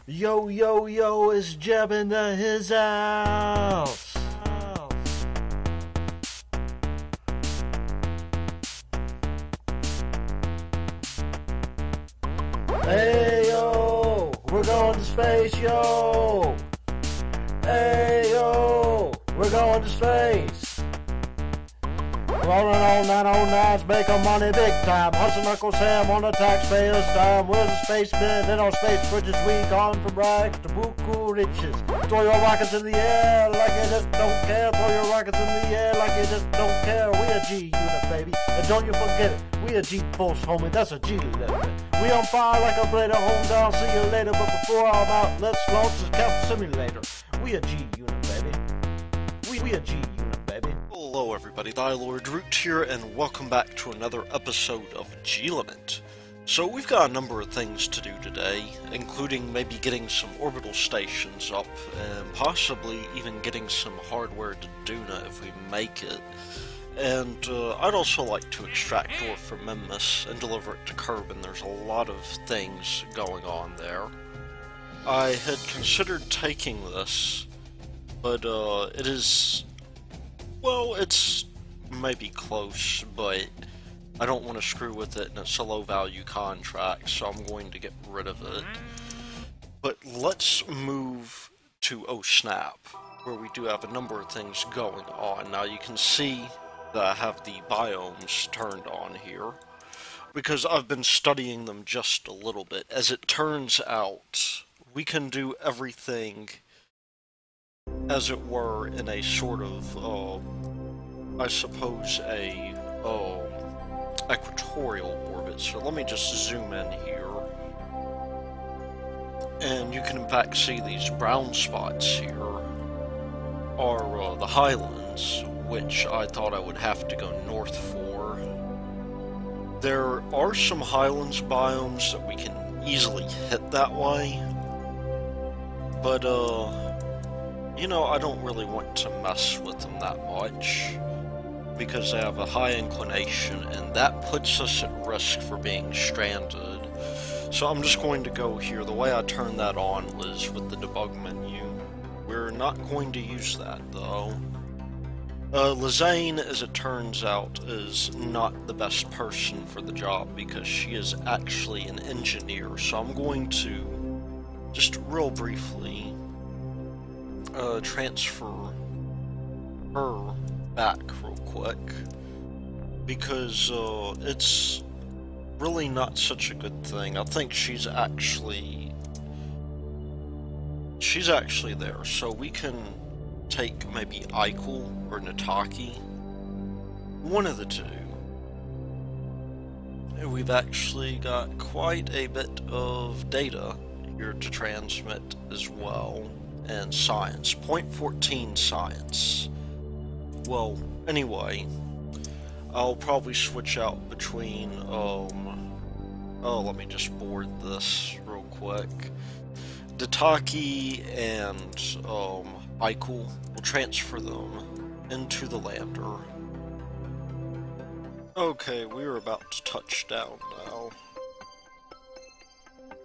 Yo, yo, yo, it's Jeb in his house. Hey, yo, we're going to space, yo. Hey, yo, we're going to space. Rolling on 909s, making money big time. Hustle Uncle Sam on the taxpayer's dime. We're the spacemen in our space bridges. We gone from rags to buku riches. Throw your rockets in the air like you just don't care. Throw your rockets in the air like you just don't care. We a G unit, baby. And don't you forget it. We a G force, homie. That's a G level. We on fire like a blade of home down. See you later. But before I'm out, let's launch the Cap Simulator. We a G unit, baby. We a G unit, baby. Hello everybody, Lord Root here, and welcome back to another episode of G-Limit. So we've got a number of things to do today, including maybe getting some orbital stations up, and possibly even getting some hardware to Duna if we make it. And I'd also like to extract ore from Minmus and deliver it to Kerbin. There's a lot of things going on there. I had considered taking this, but it is... well, it's maybe close, but I don't want to screw with it, and it's a low-value contract, so I'm going to get rid of it. But let's move to Oh Snap, where we do have a number of things going on. Now, you can see that I have the biomes turned on here, because I've been studying them just a little bit. As it turns out, we can do everything, as it were, in a sort of, I suppose, a equatorial orbit. So let me just zoom in here. And you can in fact see these brown spots here are the highlands, which I thought I would have to go north for. There are some highlands biomes that we can easily hit that way, but you know, I don't really want to mess with them that much, because they have a high inclination, and that puts us at risk for being stranded. So I'm just going to go here. The way I turned that on was with the debug menu. We're not going to use that, though. Lizane, as it turns out, is not the best person for the job, because she is actually an engineer. So I'm going to, just real briefly, transfer her back real quick, because it's really not such a good thing. I think she's actually there, so we can take maybe Eichell or Natake, one of the two. And we've actually got quite a bit of data here to transmit as well. And science. 0.14 science. Well, anyway, I'll probably switch out between, let me just board this real quick. Natake and, Eichell, will transfer them into the lander. Okay, we're about to touch down now.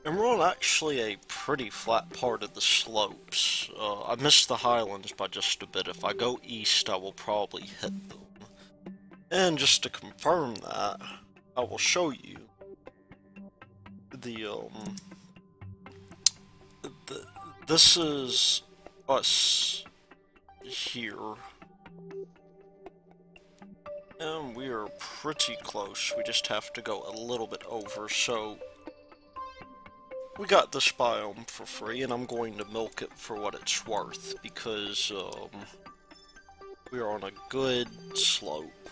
And we're on actually a pretty flat part of the slopes. I missed the highlands by just a bit. If I go east, I will probably hit them. And just to confirm that, I will show you this is us here. And we are pretty close. We just have to go a little bit over, so we got this biome for free, and I'm going to milk it for what it's worth, because we are on a good slope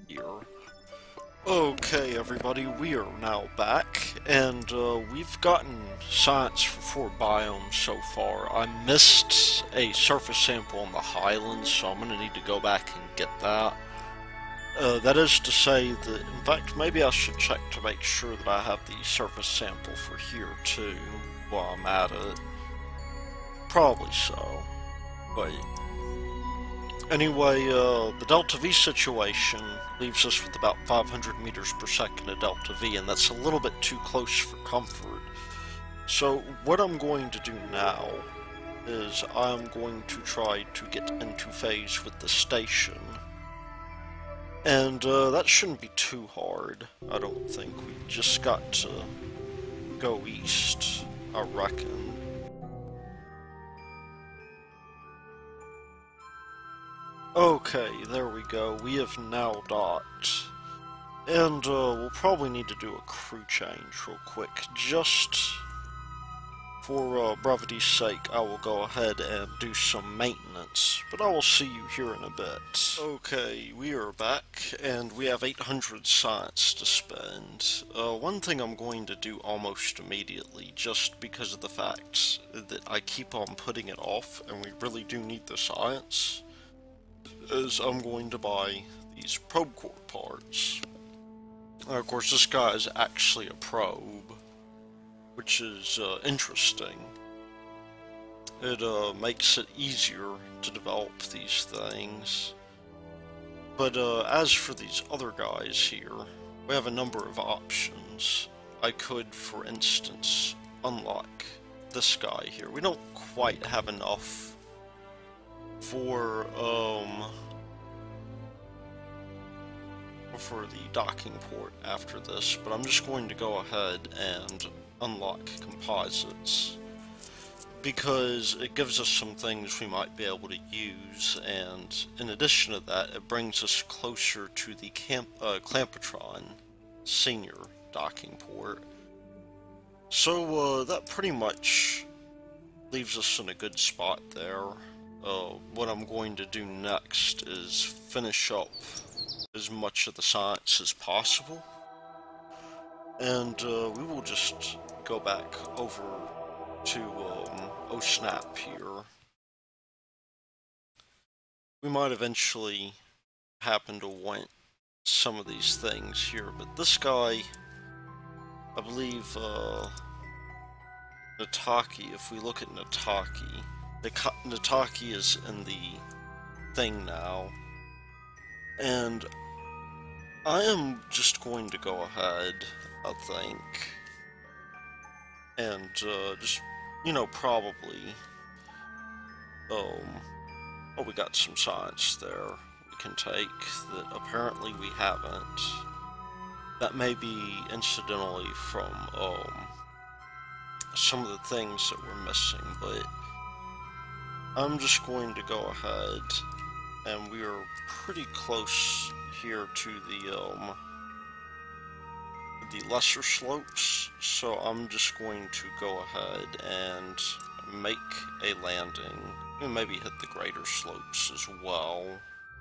here. Okay, everybody, we are now back, and we've gotten science for 4 biomes so far. I missed a surface sample on the highlands, so I'm going to need to go back and get that. That is to say that, in fact, maybe I should check to make sure that I have the surface sample for here, too, while I'm at it. Probably so. But anyway, the Delta V situation leaves us with about 500 meters per second of Delta V, and that's a little bit too close for comfort. So what I'm going to do now is I'm going to try to get into phase with the station. And that shouldn't be too hard, I don't think. We just got to go east, I reckon. Okay, there we go. We have now docked. And we'll probably need to do a crew change real quick. Just for brevity's sake, I will go ahead and do some maintenance, but I will see you here in a bit. Okay, we are back, and we have 800 science to spend. One thing I'm going to do almost immediately, just because of the fact that I keep on putting it off, and we really do need the science, is I'm going to buy these probe core parts. Of course, this guy is actually a probe, which is interesting. It makes it easier to develop these things. But as for these other guys here, we have a number of options. I could, for instance, unlock this guy here. We don't quite have enough for the docking port after this, but I'm just going to go ahead and unlock composites, because it gives us some things we might be able to use, and in addition to that, it brings us closer to the Clampatron Senior docking port. So that pretty much leaves us in a good spot there. What I'm going to do next is finish up as much of the science as possible, and we will just go back over to Snap here. We might eventually happen to want some of these things here, but this guy, I believe, Natake, if we look at Natake, Natake is in the thing now, and I am just going to go ahead, I think, and just, you know, probably, oh, we got some science there we can take that apparently we haven't. That may be incidentally from some of the things that we're missing, but I'm just going to go ahead, and we are pretty close here to the lesser slopes, so I'm just going to go ahead and make a landing, and maybe hit the greater slopes as well.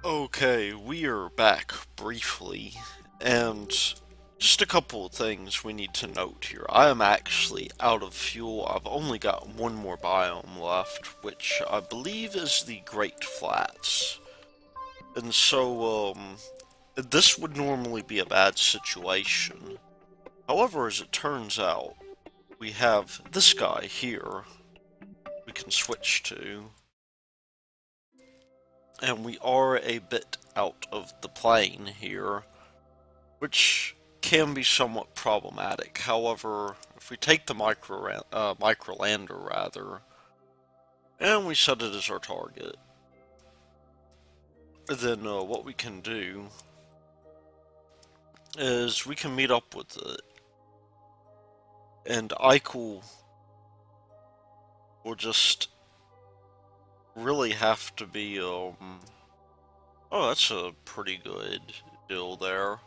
Okay, we are back briefly, and just a couple of things we need to note here. I am actually out of fuel. I've only got one more biome left, which I believe is the Great Flats. And so, this would normally be a bad situation. However, as it turns out, we have this guy here we can switch to. And we are a bit out of the plane here, which can be somewhat problematic. However, if we take the micro-lander rather, and we set it as our target, then what we can do is we can meet up with it, and Eichell will just really have to be, oh, that's a pretty good deal there.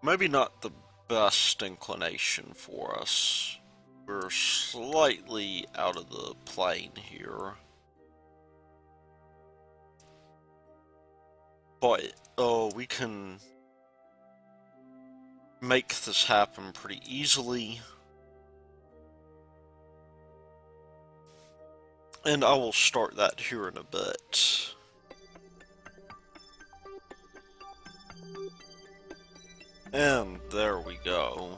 Maybe not the best inclination for us. We're slightly out of the plane here. But, we can make this happen pretty easily. And I will start that here in a bit. And there we go.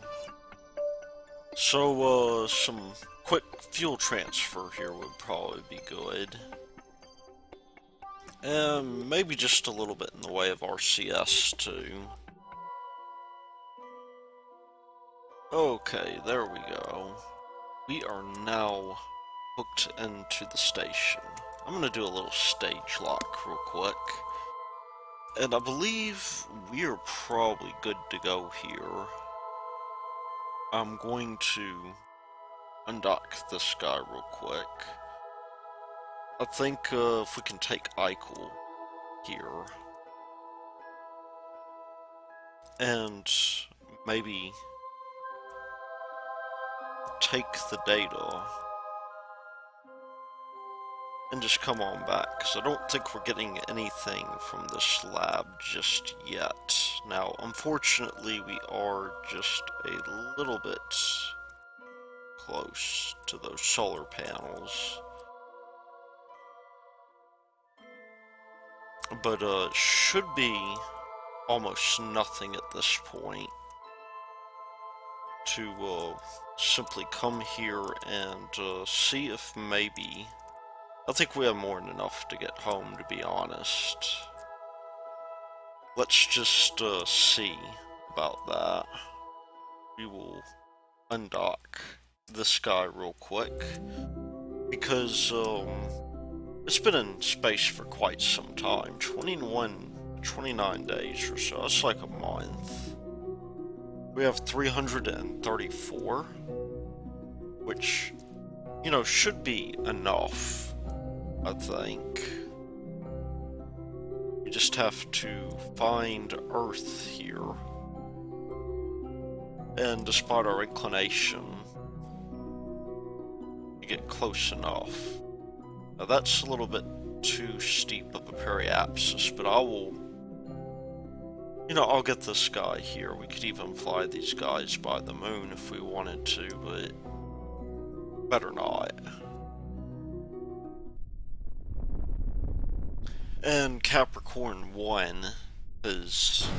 So, some quick fuel transfer here would probably be good. And maybe just a little bit in the way of RCS too. Okay, there we go. We are now hooked into the station. I'm gonna do a little stage lock real quick. And I believe we are probably good to go here. I'm going to undock this guy real quick. I think if we can take Eichell here. And maybe take the data and just come on back, because I don't think we're getting anything from this lab just yet. Now, unfortunately, we are just a little bit close to those solar panels. But should be almost nothing at this point to simply come here and see if maybe... I think we have more than enough to get home, to be honest. Let's just see about that. We will undock this guy real quick, because it's been in space for quite some time. 29 days or so. That's like a month. We have 334, which, you know, should be enough, I think. We just have to find Earth here. And despite our inclination, we get close enough. Now that's a little bit too steep of a periapsis, but I will... You know, I'll get this guy here. We could even fly these guys by the moon if we wanted to, but better not. And Capricorn 1 has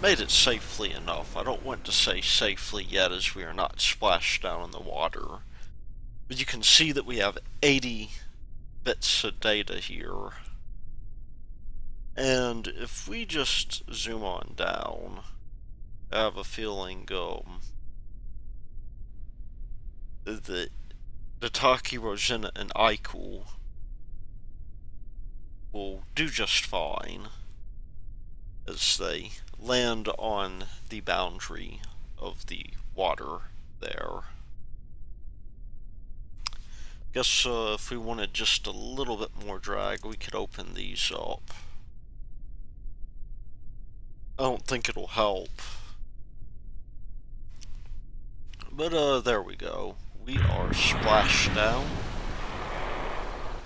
made it safely enough. I don't want to say safely yet, as we are not splashed down in the water. But you can see that we have 80 bits of data here. And if we just zoom on down, I have a feeling that Natake, Rosenna, and Eichell will do just fine as they land on the boundary of the water there. Guess if we wanted just a little bit more drag, we could open these up. I don't think it'll help. But there we go. We are splashed down.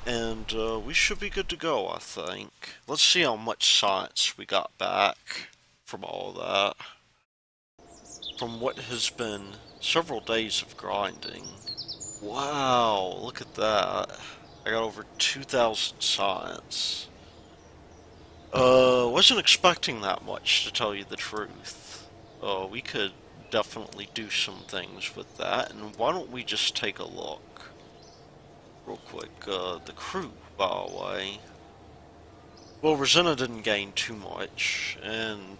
And we should be good to go, I think. Let's see how much science we got back from all that. From what has been several days of grinding. Wow, look at that. I got over 2,000 science. Wasn't expecting that much, to tell you the truth. We could definitely do some things with that, and why don't we just take a look real quick. The crew, by the way. Well, Rosenna didn't gain too much, and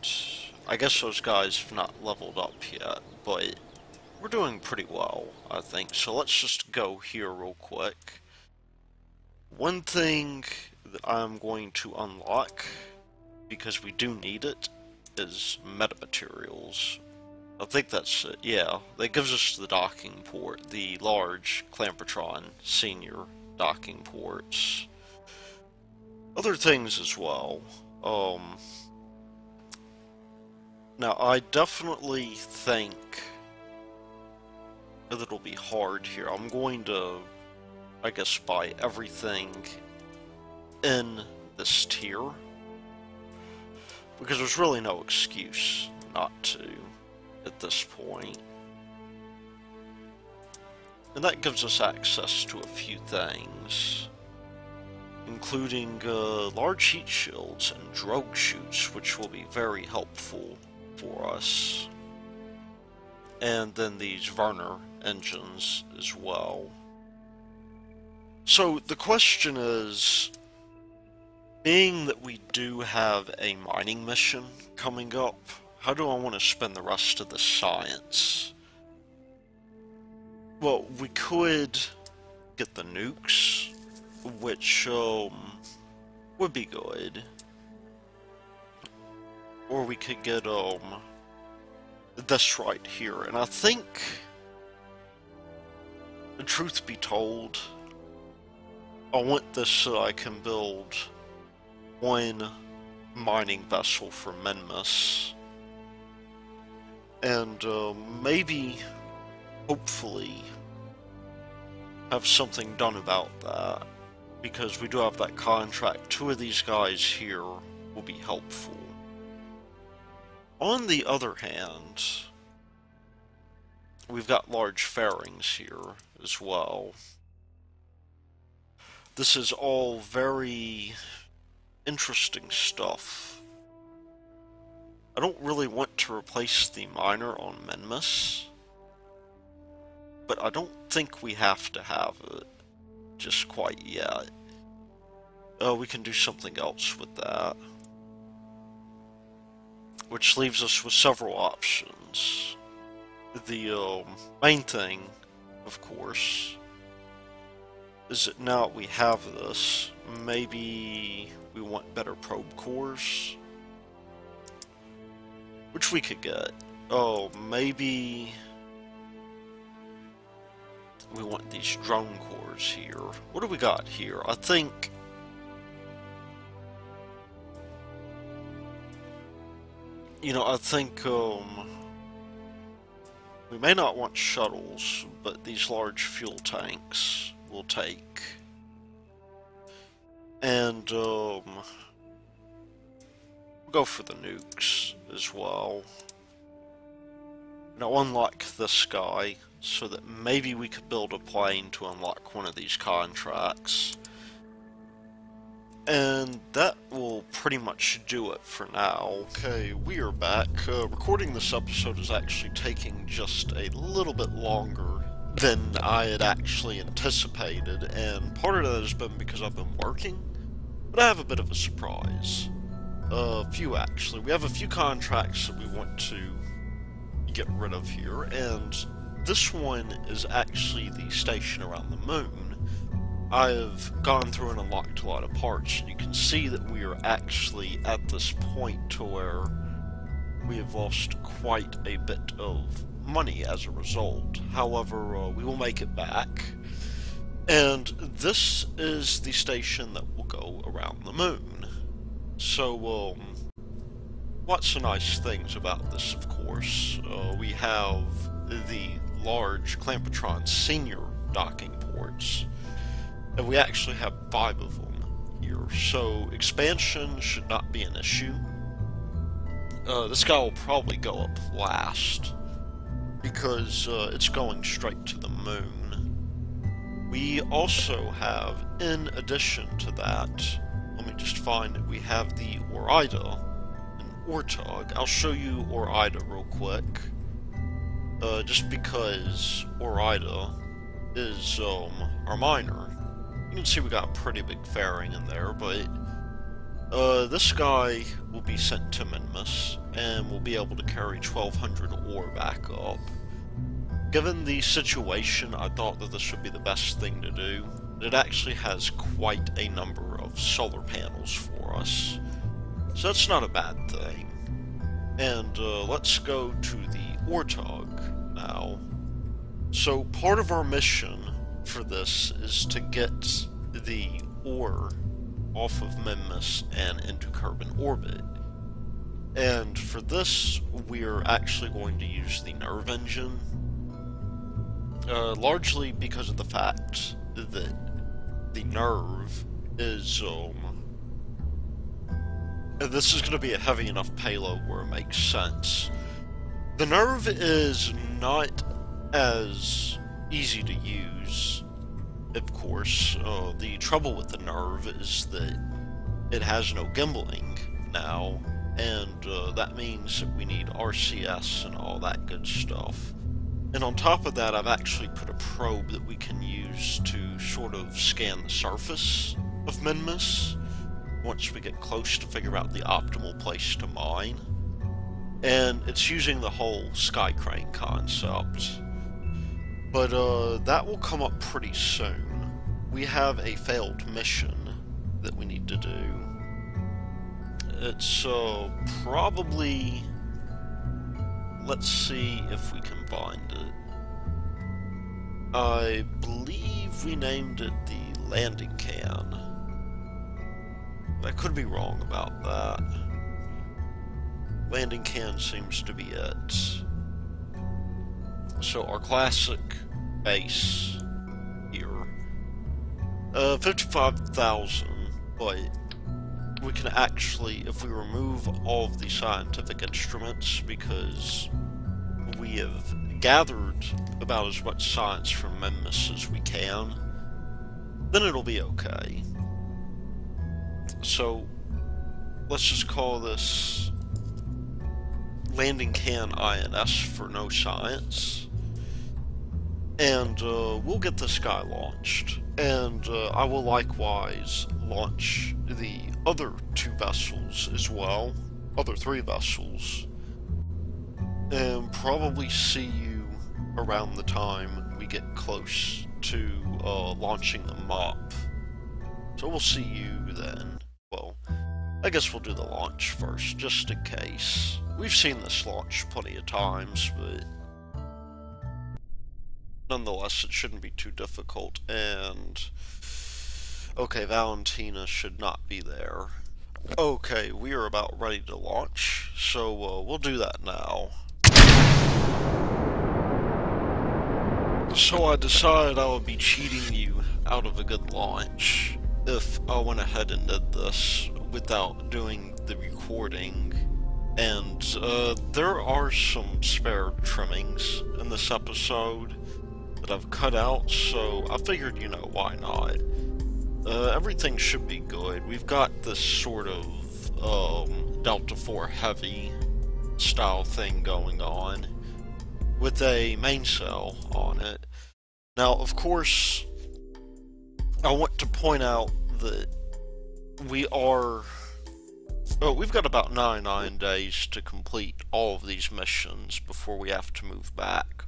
I guess those guys have not leveled up yet, but we're doing pretty well, I think. So let's just go here real quick. One thing that I'm going to unlock, because we do need it, is metamaterials. I think that's it, yeah. That gives us the docking port, the large Clampertron senior docking ports. Other things as well. Now, I definitely think that it'll be hard here. I'm going to, I guess, buy everything in this tier, because there's really no excuse not to at this point. And that gives us access to a few things, including large heat shields and drogue chutes, which will be very helpful for us. And then these Werner engines as well. So the question is, being that we do have a mining mission coming up, how do I want to spend the rest of the science? Well, we could get the nukes, which, would be good. Or we could get, this right here. And I think, the truth be told, I want this so I can build one mining vessel for Minmus. And, maybe, hopefully, have something done about that. Because we do have that contract. 2 of these guys here will be helpful. On the other hand, we've got large fairings here as well. This is all very interesting stuff. I don't really want to replace the miner on Minmus, but I don't think we have to have it just quite yet. We can do something else with that. Which leaves us with several options. The main thing, of course, is that now that we have this, maybe we want better probe cores. Which we could get. Oh, maybe we want these drone cores here. What do we got here? I think we may not want shuttles, but these large fuel tanks will take. And, we'll go for the nukes as well. Now unlock this guy, so that maybe we could build a plane to unlock one of these contracts. And that will pretty much do it for now. Okay, we are back. Recording this episode is actually taking just a little bit longer than I had actually anticipated, and part of that has been because I've been working, but I have a bit of a surprise. A few, actually. We have a few contracts that we want to get rid of here, and this one is actually the station around the moon. I've gone through and unlocked a lot of parts, and you can see that we are actually at this point to where we have lost quite a bit of money as a result. However, we will make it back. And this is the station that will go around the moon. So, lots of nice things about this, of course. We have the large Clampotron Senior docking ports. And we actually have 5 of them here, so expansion should not be an issue. This guy will probably go up last, because it's going straight to the moon. We also have, in addition to that, let me just find it, we have the Orida and Ortog. I'll show you Orida real quick, just because Orida is our miner. You can see we got a pretty big fairing in there, but this guy will be sent to Minmus, and will be able to carry 1200 ore back up. Given the situation, I thought that this would be the best thing to do. It actually has quite a number of solar panels for us, so that's not a bad thing. And let's go to the Ortog now. So part of our mission for this is to get the ore off of Minmus and into Kerbin orbit. And for this, we're actually going to use the nerve engine, largely because of the fact that the nerve is, this is going to be a heavy enough payload where it makes sense. The nerve is not as easy to use, of course. The trouble with the nerve is that it has no gimbaling now, and that means that we need RCS and all that good stuff. And on top of that, I've actually put a probe that we can use to sort of scan the surface of Minmus once we get close to figure out the optimal place to mine. And it's using the whole sky crane concept. But that will come up pretty soon. We have a failed mission that we need to do. It's probably... Let's see if we can find it. I believe we named it the landing can. I could be wrong about that. Landing can seems to be it. So our classic base here. 55,000, but we can actually, if we remove all of the scientific instruments, because we have gathered about as much science from Minmus as we can, then it'll be okay. So, let's just call this Landing Can INS for no science. And we'll get this guy launched. And I will likewise launch the other 2 vessels as well. Other 3 vessels. And probably see you around the time we get close to launching the MOP. So we'll see you then. Well, I guess we'll do the launch first, just in case. We've seen this launch plenty of times, but nonetheless, it shouldn't be too difficult. And okay, Valentina should not be there. Okay, we are about ready to launch, so we'll do that now. So I decided I would be cheating you out of a good launch if I went ahead and did this without doing the recording. And there are some spare trimmings in this episode that I've cut out, so I figured, you know, why not? Everything should be good. We've got this sort of Delta 4 Heavy style thing going on with a mainsail on it. Now, of course, I want to point out that we've got about 99 days to complete all of these missions before we have to move back.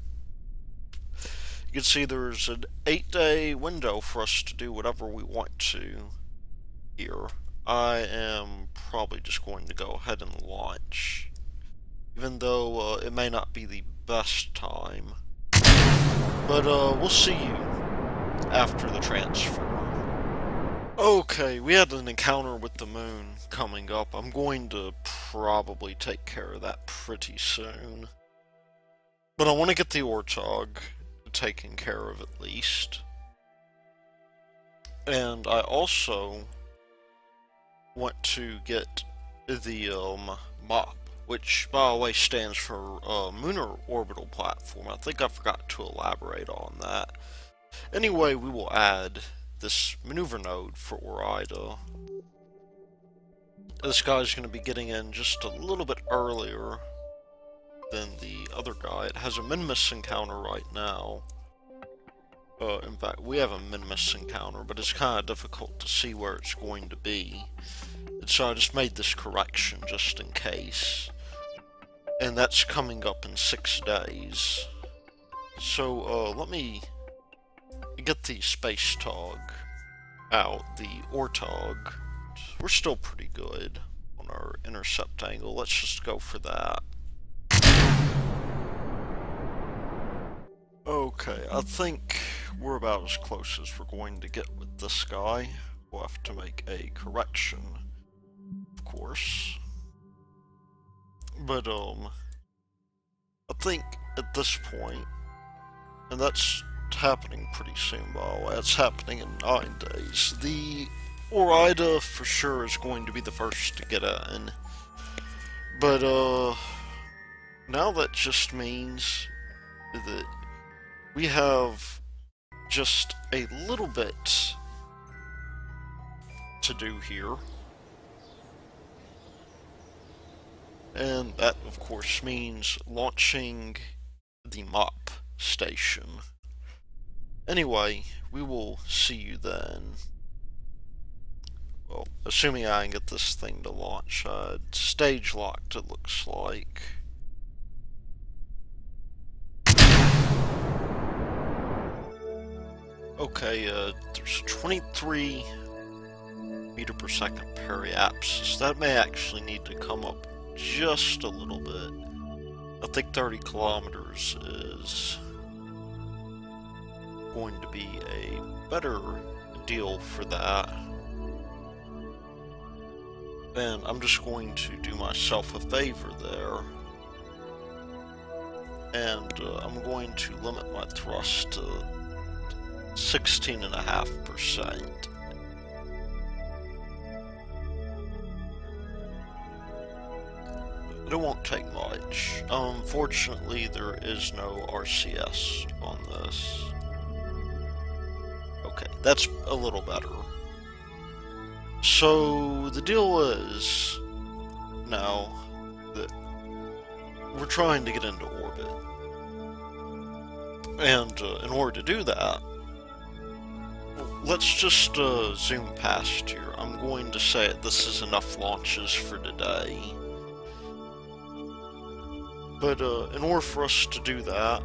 You can see there's an 8-day window for us to do whatever we want to here. I am probably just going to go ahead and launch, even though it may not be the best time. But we'll see you after the transfer. Okay, we had an encounter with the moon coming up. I'm going to probably take care of that pretty soon. But I want to get the Ortog taken care of at least. And I also want to get the MOP, which by the way stands for Münar Orbital Platform. I think I forgot to elaborate on that. Anyway, we will add this maneuver node for Orida. This guy's going to be getting in just a little bit earlier than the other guy. It has a Minmus encounter right now. In fact, we have a Minmus encounter, but it's kind of difficult to see where it's going to be. And so I just made this correction just in case. And that's coming up in 6 days. So, let me get the Space Tog out, the Ortog. We're still pretty good on our intercept angle. Let's just go for that. Okay, I think we're about as close as we're going to get with this guy. We'll have to make a correction, of course. But, I think at this point, and that's happening pretty soon, by the way, it's happening in 9 days, the Orida for sure is going to be the first to get in. But, now that just means that we have just a little bit to do here. And that, of course, means launching the MOP station. Anyway, we will see you then. Well, assuming I can get this thing to launch. Stage locked, it looks like. Okay, there's 23 meter per second periapsis. That may actually need to come up just a little bit. I think 30 kilometers is going to be a better deal for that. And I'm just going to do myself a favor there. And I'm going to limit my thrust to 16.5%. It won't take much. Unfortunately, there is no RCS on this. Okay, that's a little better. So, the deal is, now, that we're trying to get into orbit. And in order to do that, let's just zoom past here. I'm going to say this is enough launches for today. But in order for us to do that,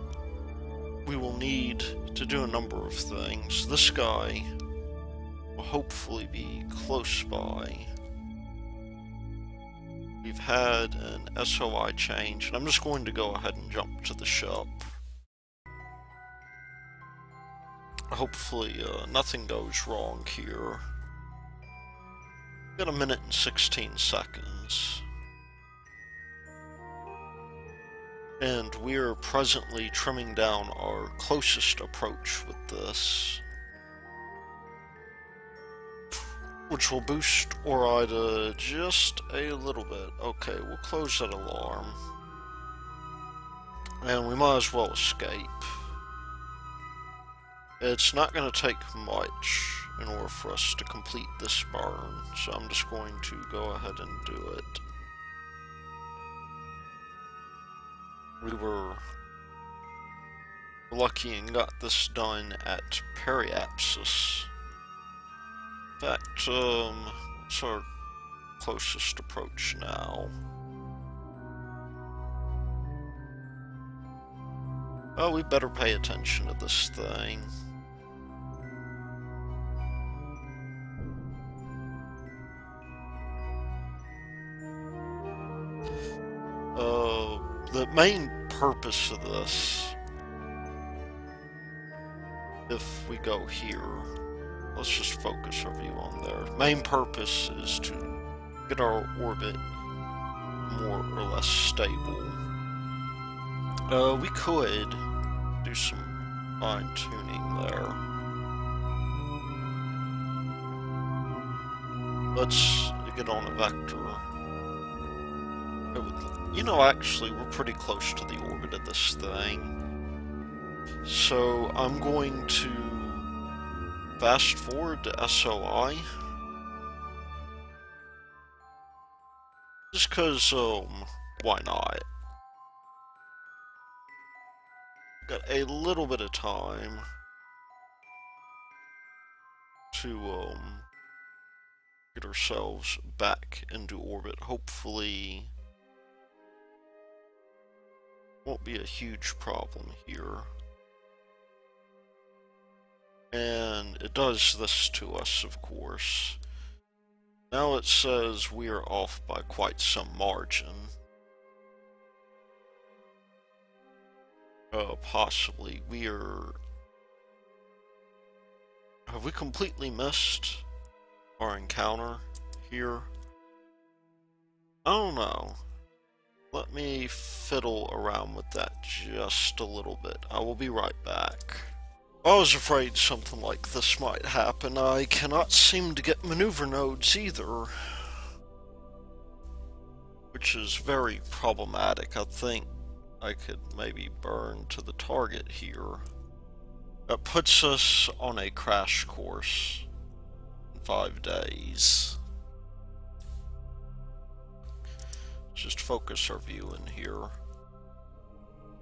we will need to do a number of things. This guy will hopefully be close by. We've had an SOI change, and I'm just going to go ahead and jump to the ship. Hopefully nothing goes wrong here. Got 1 minute and 16 seconds. And we're presently trimming down our closest approach with this, which will boost Orida just a little bit. Okay, we'll close that alarm. And we might as well escape. It's not going to take much in order for us to complete this burn, so I'm just going to go ahead and do it. We were lucky and got this done at periapsis. In fact, it's our closest approach now. Oh, we better pay attention to this thing. The main purpose of this, if we go here, let's just focus our view on there. Main purpose is to get our orbit more or less stable. We could do some fine-tuning there. Let's get on a vector. You know, actually, we're pretty close to the orbit of this thing. So, I'm going to fast forward to SOI. Just cause, why not? Got a little bit of time to, get ourselves back into orbit. Hopefully, won't be a huge problem here. And it does this to us, of course. Now it says we are off by quite some margin. Possibly. We are... Have we completely missed our encounter here? I don't know. Let me fiddle around with that just a little bit. I will be right back. I was afraid something like this might happen. I cannot seem to get maneuver nodes either, which is very problematic. I think I could maybe burn to the target here. That puts us on a crash course in 5 days. Just focus our view in here.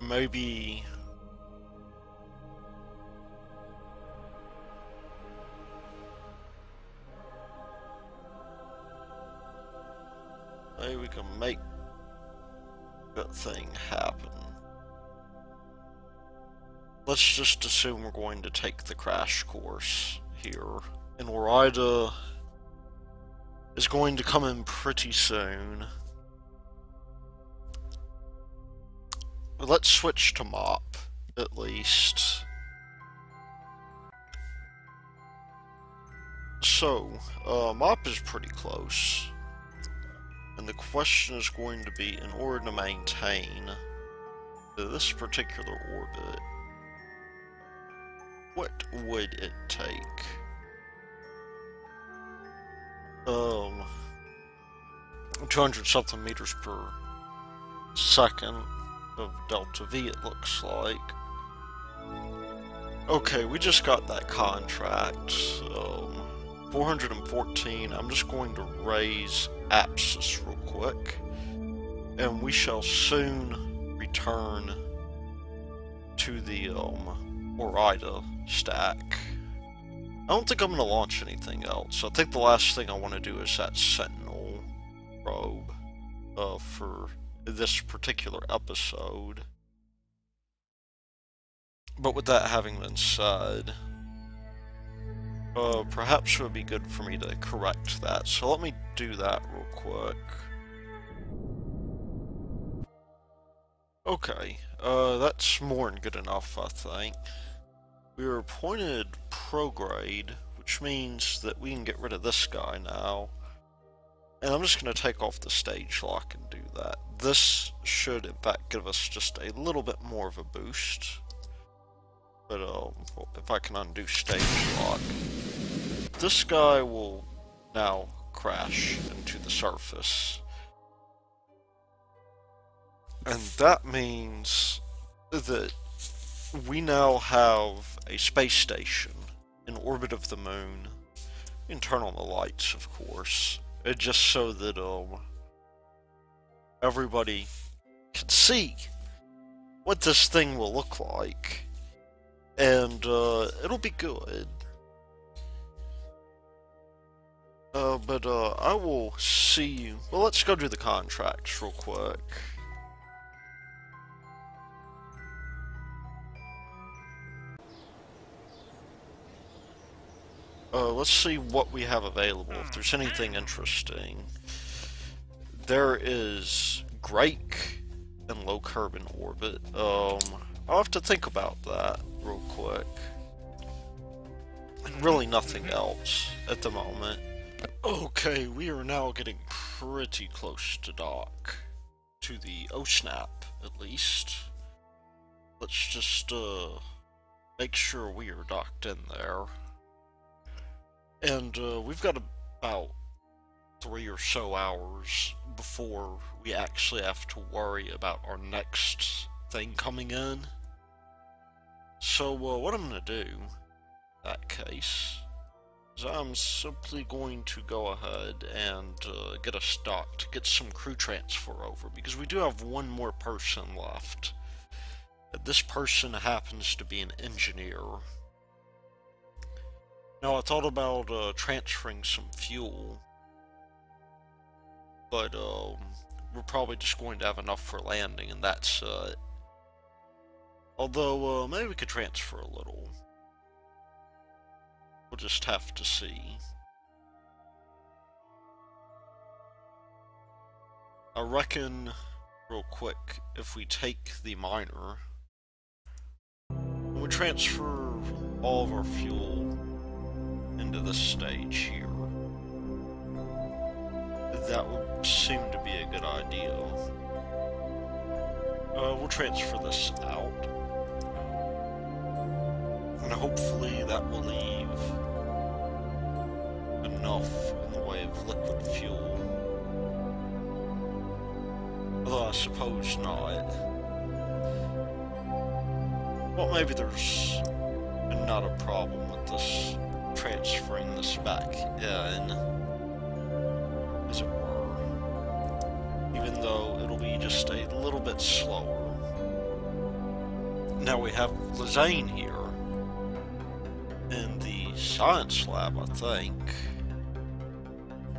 Maybe we can make that thing happen. let's just assume we're going to take the crash course here. And Orida is going to come in pretty soon. But let's switch to Mop, at least. So, Mop is pretty close. And the question is going to be, in order to maintain this particular orbit, what would it take? 200 something meters per second of delta V, it looks like. Okay, we just got that contract. 414. I'm just going to raise Apsis real quick, and we shall soon return to the Orida stack. I don't think I'm going to launch anything else. I think the last thing I want to do is that Sentinel probe for this particular episode. But with that having been said, perhaps it would be good for me to correct that. So let me do that real quick. Okay, that's more than good enough, I think. We were appointed prograde, which means that we can get rid of this guy now. And I'm just going to take off the stage lock and do that. This should, in fact, give us just a little bit more of a boost. But, if I can undo stage lock, this guy will now crash into the surface. And that means that we now have a space station in orbit of the moon. You can turn on the lights, of course, just so that everybody can see what this thing will look like. And it'll be good. But I will see you. Well, let's go do the contracts real quick. Let's see what we have available, if there's anything interesting. There is Drake and low carbon orbit. I'll have to think about that real quick. And really nothing else at the moment. Okay, we are now getting pretty close to dock. To the OSNAP, at least. Let's just, make sure we are docked in there. And, we've got about 3 or so hours before we actually have to worry about our next thing coming in. So, what I'm gonna do, in that case, is I'm simply going to go ahead and get us docked, get some crew transfer over, because we do have one more person left. This person happens to be an engineer. Now, I thought about transferring some fuel, but we're probably just going to have enough for landing, and that's it. Although, maybe we could transfer a little. We'll just have to see. I reckon, real quick, if we take the miner, and we transfer all of our fuel into this stage here, that would seem to be a good idea. We'll transfer this out, and hopefully that will leave enough in the way of liquid fuel. Although I suppose not. Well, maybe there's not a problem with this transferring this back in, as it were, even though it'll be just a little bit slower. Now we have Lizane here in the science lab, I think.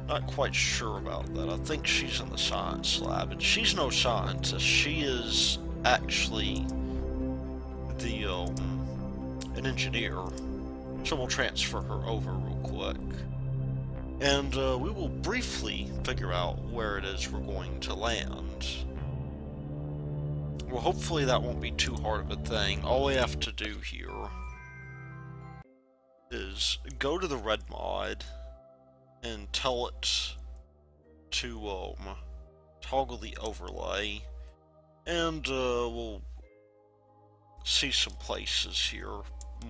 Not quite sure about that. I think she's in the science lab, and she's no scientist. She is actually the an engineer, so we'll transfer her over real quick. And we will briefly figure out where it is we're going to land. Well, hopefully that won't be too hard of a thing. All we have to do here is go to the red mod and tell it to toggle the overlay, and we'll see some places here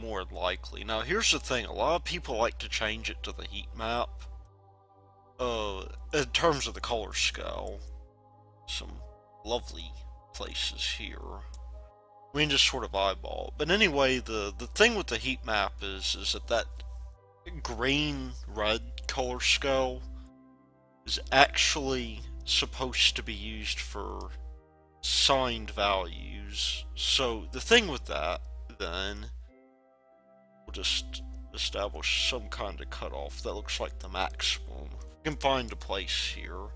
more likely. Now here's the thing, a lot of people like to change it to the heat map in terms of the color scale. Some lovely places here. We can just sort of eyeball it. But anyway, the thing with the heat map is that green-red color scale is actually supposed to be used for signed values. So the thing with that, then, we'll just establish some kind of cutoff that looks like the maximum. We can find a place here.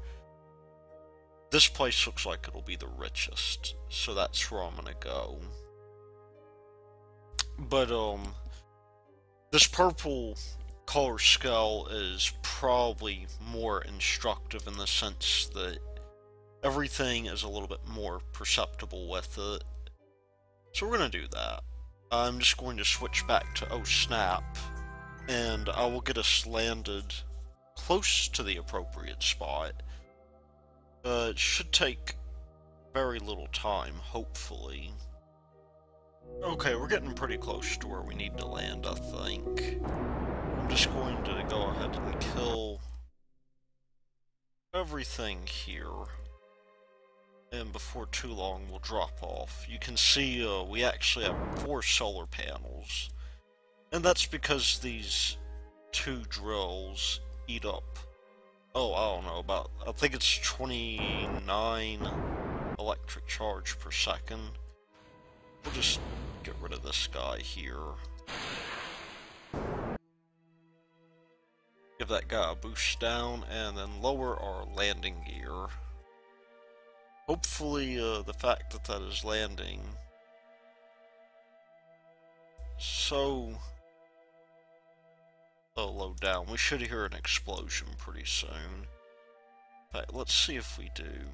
This place looks like it'll be the richest, so that's where I'm gonna go. But, this purple color scale is probably more instructive in the sense that everything is a little bit more perceptible with it. So we're gonna do that. I'm just going to switch back to Oh Snap, and I will get us landed close to the appropriate spot. It should take very little time, hopefully. Okay, we're getting pretty close to where we need to land, I think. I'm just going to go ahead and kill everything here, and before too long we'll drop off. You can see we actually have 4 solar panels, and that's because these 2 drills eat up, oh, I don't know, I think it's 29 electric charge per second. We'll just get rid of this guy here. Give that guy a boost down, and then lower our landing gear. Hopefully, the fact that that is landing so low down, we should hear an explosion pretty soon. In fact, let's see if we do.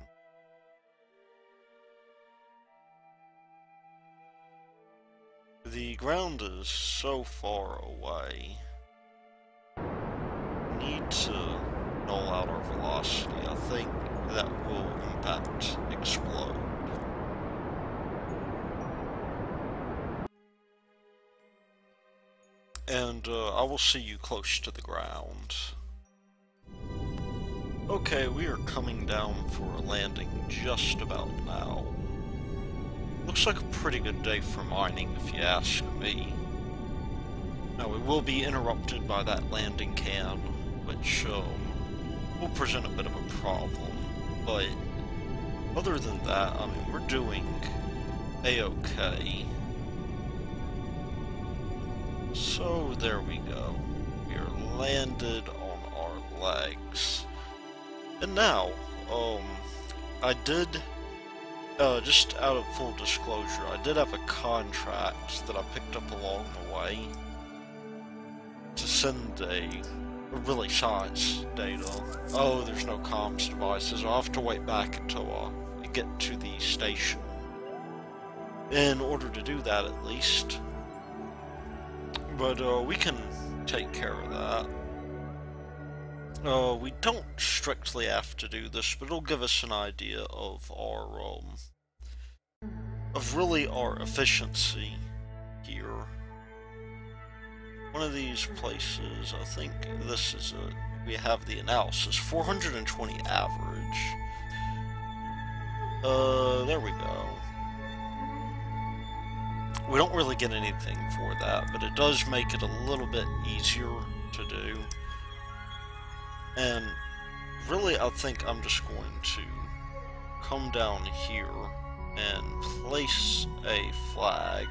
The ground is so far away. We need to null out our velocity. I think that will impact explode. And I will see you close to the ground. Okay, we are coming down for a landing just about now. Looks like a pretty good day for mining, if you ask me. Now, we will be interrupted by that landing can, which will present a bit of a problem. But other than that, I mean, we're doing a-okay. So there we go. We are landed on our legs. And now, I did, just out of full disclosure, I did have a contract that I picked up along the way to send a really size data. Oh, there's no comms devices. I'll have to wait back until I get to the station in order to do that, at least. But we can take care of that. We don't strictly have to do this, but it'll give us an idea of our really our efficiency here. One of these places, I think this is we have the analysis, 420 average. There we go. We don't really get anything for that, but it does make it a little bit easier to do. And really, I think I'm just going to come down here and place a flag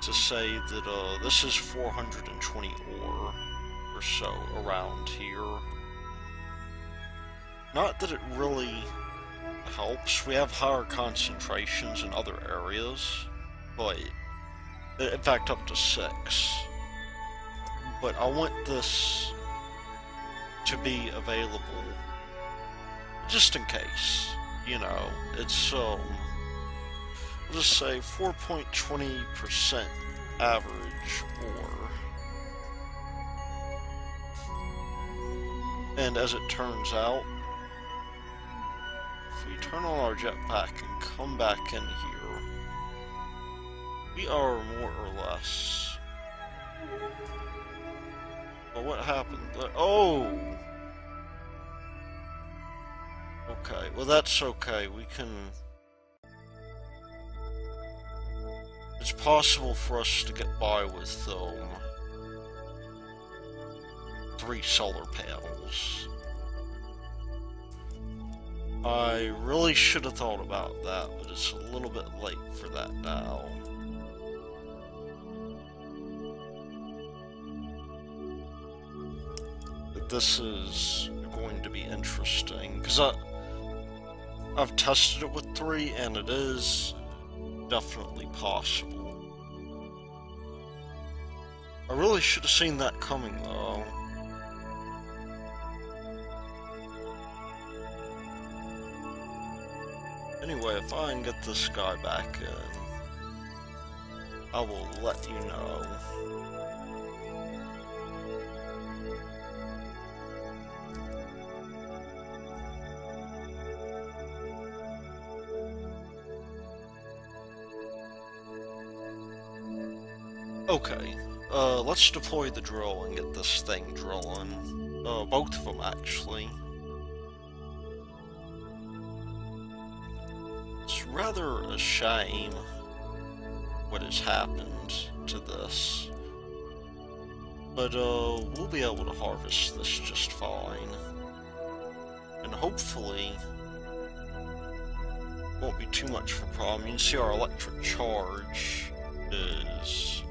to say that this is 420 ore or so around here. Not that it really helps. We have higher concentrations in other areas, but In fact, up to 6. But I want this to be available just in case. You know, it's, we'll just say 4.20% average ore. And as it turns out, if we turn on our jetpack and come back in here, we are more or less... Well, what happened? Oh! Okay, well that's okay, we can... It's possible for us to get by with 3 solar panels. I really should have thought about that, but it's a little bit late for that now. But this is going to be interesting, because I've tested it with 3, and it is definitely possible. I really should have seen that coming, though. Anyway, if I can get this guy back in, I will let you know. Okay, let's deploy the drill and get this thing drilling. Both of them, actually. It's rather a shame what has happened to this. But, we'll be able to harvest this just fine. And hopefully, won't be too much of a problem. You can see our electric charge is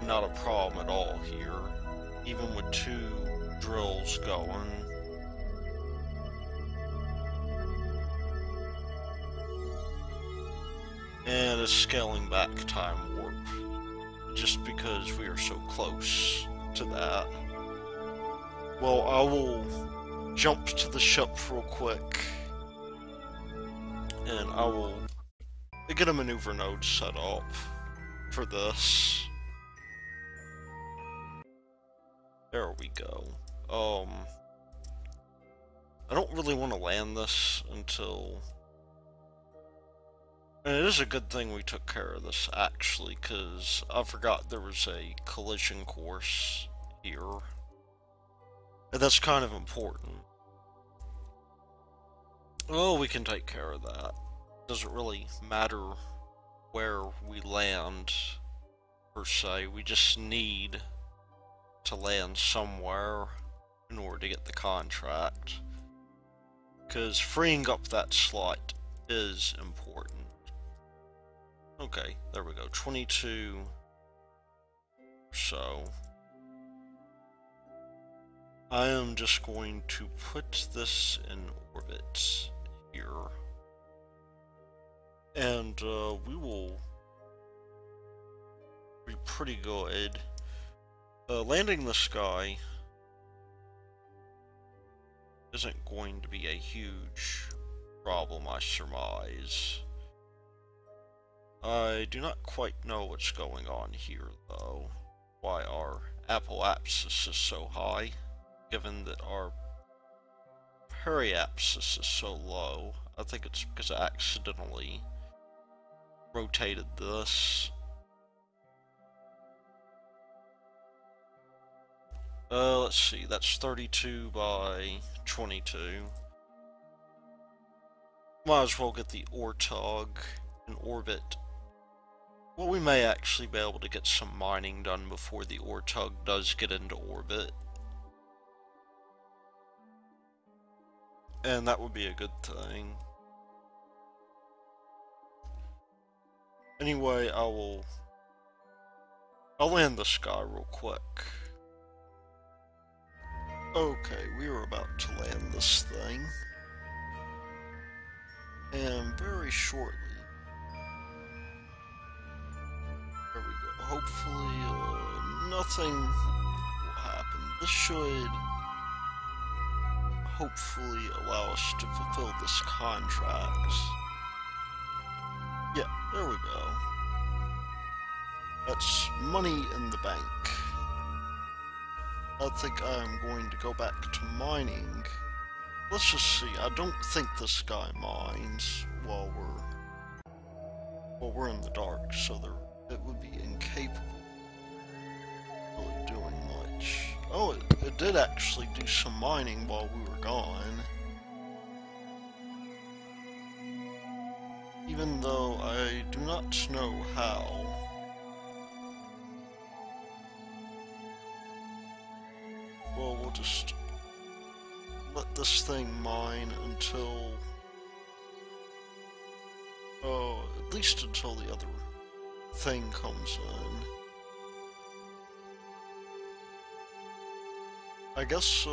not a problem at all here, even with 2 drills going. And it's scaling back time warp, just because we are so close to that. Well, I will jump to the ship real quick, and I will get a maneuver node set up for this. There we go. I don't really want to land this until... And it is a good thing we took care of this, actually, because I forgot there was a collision course here. And that's kind of important. Well, we can take care of that. Doesn't really matter where we land, per se. We just need to land somewhere in order to get the contract. Because freeing up that slot is important. Okay, there we go. 22 or so. I am just going to put this in orbit here. And we will be pretty good. Landing this guy isn't going to be a huge problem, I surmise. I do not quite know what's going on here, though. Why our apoapsis is so high, given that our periapsis is so low. I think it's because I accidentally rotated this. Let's see, that's 32 by 22. Might as well get the Ortog in orbit. Well, we may actually be able to get some mining done before the Ortog does get into orbit. And that would be a good thing. Anyway, I'll land this guy real quick. Okay, we are about to land this thing. And very shortly, hopefully, nothing will happen. This should hopefully allow us to fulfill this contract. Yeah, there we go. That's money in the bank. I think I'm going to go back to mining. Let's just see. I don't think this guy mines while we're in the dark, so it would be incapable of really doing much. Oh, it did actually do some mining while we were gone. Even though I do not know how. Well, we'll just let this thing mine until... oh, at least until the other thing comes in. I guess,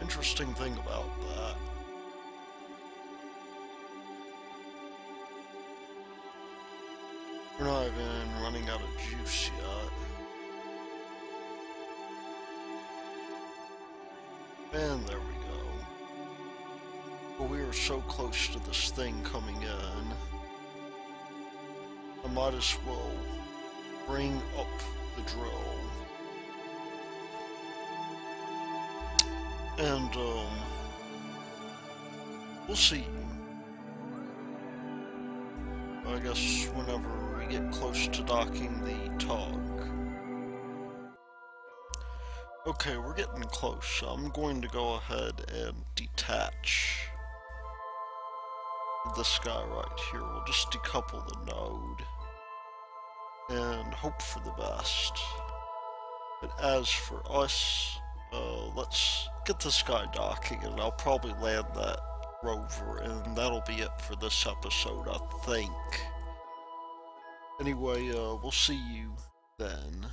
interesting thing about that. We're not even running out of juice yet. And there we go. But we are so close to this thing coming in. I might as well bring up the drill. And, we'll see. I guess whenever we get close to docking the tug. Okay, we're getting close, so I'm going to go ahead and detach this guy right here. We'll just decouple the node and hope for the best. But as for us, let's get this guy docking, and I'll probably land that rover, and that'll be it for this episode, I think. Anyway, we'll see you then.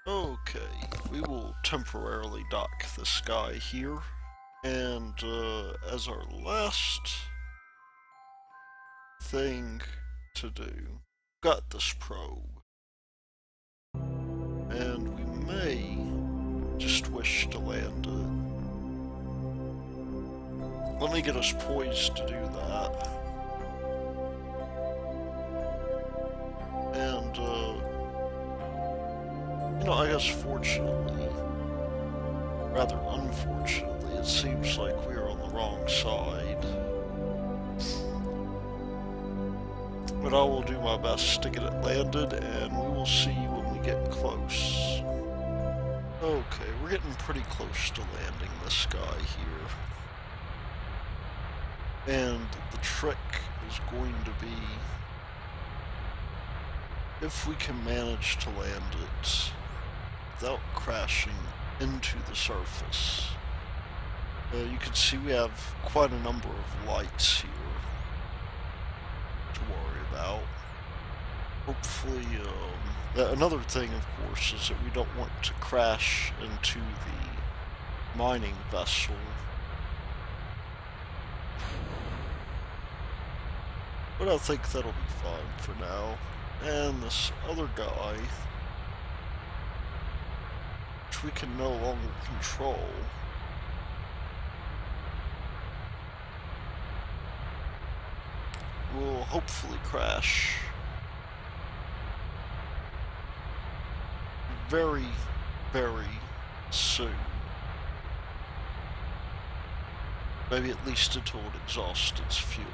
Okay, we will temporarily dock this guy here, and as our last thing to do, got this probe, and we may just wish to land it. Let me get us poised to do that. And, you know, I guess fortunately, rather unfortunately, it seems like we are on the wrong side. But I will do my best to get it landed, and we will see when we get close. Okay, we're getting pretty close to landing this guy here. And the trick is going to be, if we can manage to land it without crashing into the surface. You can see we have quite a number of lights here to worry about. Hopefully, another thing, of course, is that we don't want to crash into the mining vessel. But I think that'll be fine for now. And this other guy, which we can no longer control, will hopefully crash very, very soon. Maybe at least until it exhausts its fuel.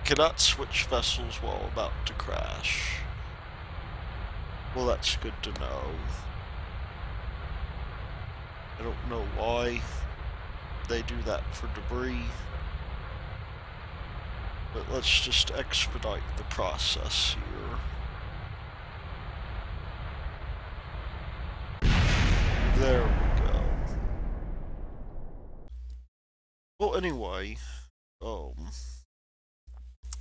Cannot switch vessels while about to crash. Well, that's good to know. I don't know why they do that for debris, but let's just expedite the process here. There we go. Well, anyway,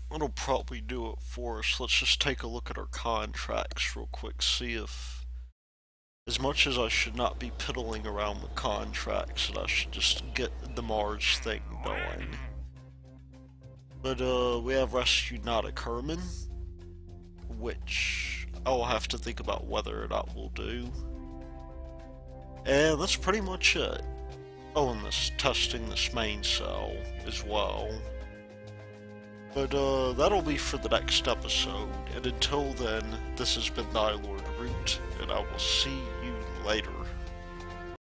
that'll probably do it for us. Let's just take a look at our contracts real quick, see if, as much as I should not be piddling around with contracts, that I should just get the Mars thing going. But we have rescued Natake, which I'll have to think about whether or not we'll do. And that's pretty much it. Oh, and this testing this main cell as well. But that'll be for the next episode, and until then, this has been Thy Lord Root, and I will see you later.